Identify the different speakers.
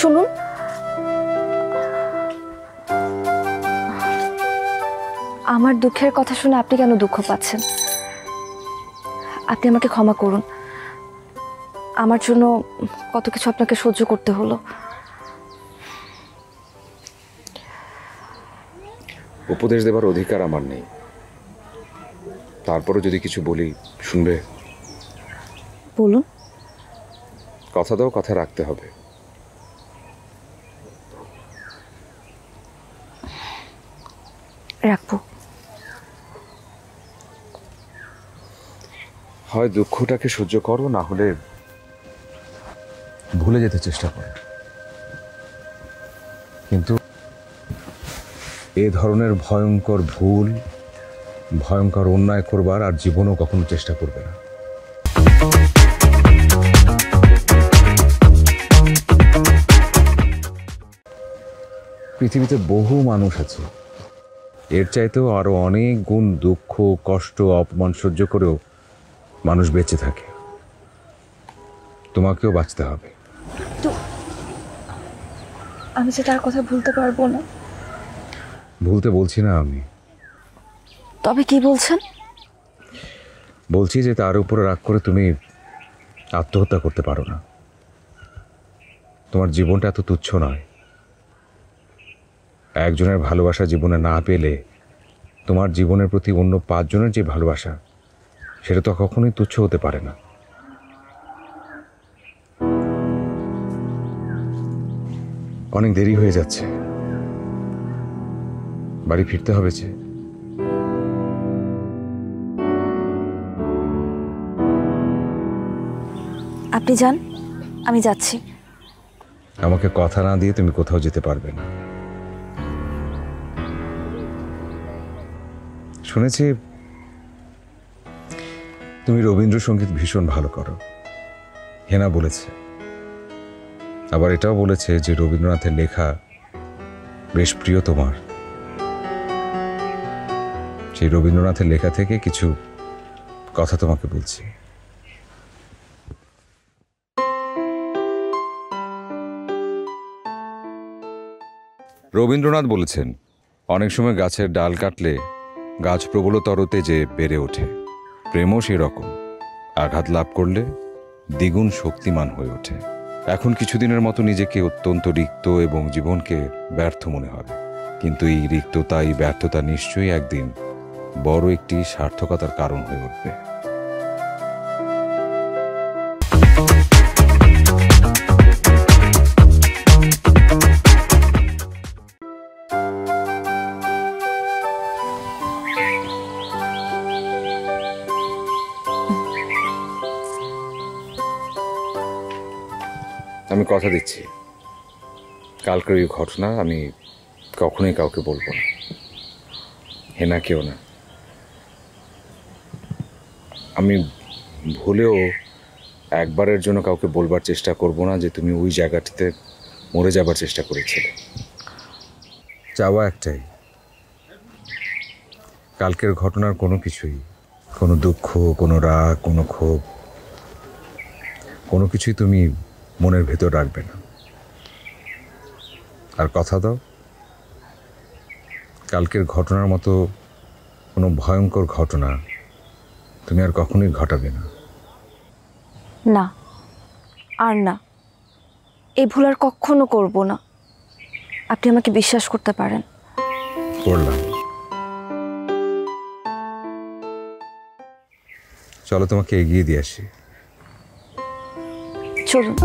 Speaker 1: শুনুন, আমার দুঃখের কথা শুনে আপনি কেন দুঃখ পাচ্ছেন? আপনি আমাকে ক্ষমা করুন, আমার জন্য কত কিছু আপনাকে সহ্য করতে হলো।
Speaker 2: উপদেশ দেবার অধিকার আমার নেই, তারপরও যদি কিছু বলি শুনবে?
Speaker 1: বলুন।
Speaker 2: কথা দাও, কথা রাখতে হবে।
Speaker 1: রাখবো।
Speaker 2: হয় দুঃখটাকে সহ্য করো, না হলে ভুলে যেতে চেষ্টা করো। কিন্তু এ ধরনের ভয়ঙ্কর ভুল, ভয়ঙ্কর অন্যায় করবার আর জীবনও কখনো চেষ্টা করবে না। পৃথিবীতে বহু মানুষ আছে, এর চাইতেও আরো অনেক গুণ দুঃখ, কষ্ট, অপমান সহ্য করেও মানুষ বেঁচে থাকে। তোমাকেও বাঁচতে হবে।
Speaker 1: তো আমি যে তার কথা ভুলতে পারবো না।
Speaker 2: ভুলতে বলছি না আমি,
Speaker 1: তবে কি বলছেন?
Speaker 2: বলছি যে তার উপরে রাগ করে তুমি আত্মহত্যা করতে পারো না। তোমার জীবনটা এত তুচ্ছ নয়। একজনের ভালোবাসা জীবনে না পেলে তোমার জীবনের প্রতি অন্য 5 জনের যে ভালোবাসা, সেটা তো কখনোই তুচ্ছ হতে পারে না। অনেক দেরি হয়ে যাচ্ছে, বাড়ি ফিরতে হবে যে।
Speaker 1: আপনি যান, আমি যাচ্ছি।
Speaker 2: আমাকে কথা না দিয়ে তুমি কোথাও যেতে পারবে না। শুনেছি তুমি রবীন্দ্রসঙ্গীত ভীষণ ভালো করো, হেনা বলেছে। আবার এটাও বলেছে যে রবীন্দ্রনাথের লেখা বেশ প্রিয় তোমার। সেই রবীন্দ্রনাথের লেখা থেকে কিছু কথা তোমাকে বলছি। রবীন্দ্রনাথ বলেছেন, অনেক সময় গাছের ডাল কাটলে গাছ প্রবলতর তেজে বেড়ে ওঠে। প্রেমও সেই রকম, আঘাত লাভ করলে দ্বিগুণ শক্তিমান হয়ে ওঠে। এখন কিছুদিনের মতো নিজেকে অত্যন্ত রিক্ত এবং জীবনকে ব্যর্থ মনে হবে, কিন্তু এই রিক্ততা, এই ব্যর্থতা নিশ্চয়ই একদিন বড় একটি সার্থকতার কারণ হয়ে উঠবে। আমি কথা দিচ্ছি, কালকের এই ঘটনা আমি কখনোই কাউকে বলবো না, হেনাকেও না। আমি ভুলেও একবারের জন্য কাউকে বলবার চেষ্টা করব না যে তুমি ওই জায়গাটিতে মরে যাবার চেষ্টা করেছিলে। চাওয়া একটাই, কালকের ঘটনার কোনো কিছুই, কোনো দুঃখ, কোনো রাগ, কোনো ক্ষোভ, কোনো কিছুই তুমি মনের ভেতর রাখবে না। আর কথা দাও, কালকের ঘটনার মতো কোনো ভয়ঙ্কর ঘটনা তুমি আর কখনোই ঘটাবে না।
Speaker 1: না, আর না, এই ভুল আর কখনো করব না। আপনি আমাকে বিশ্বাস করতে পারেন।
Speaker 2: করলাম। চলো তোমাকে এগিয়ে দিয়ে আসি।
Speaker 1: চলুন।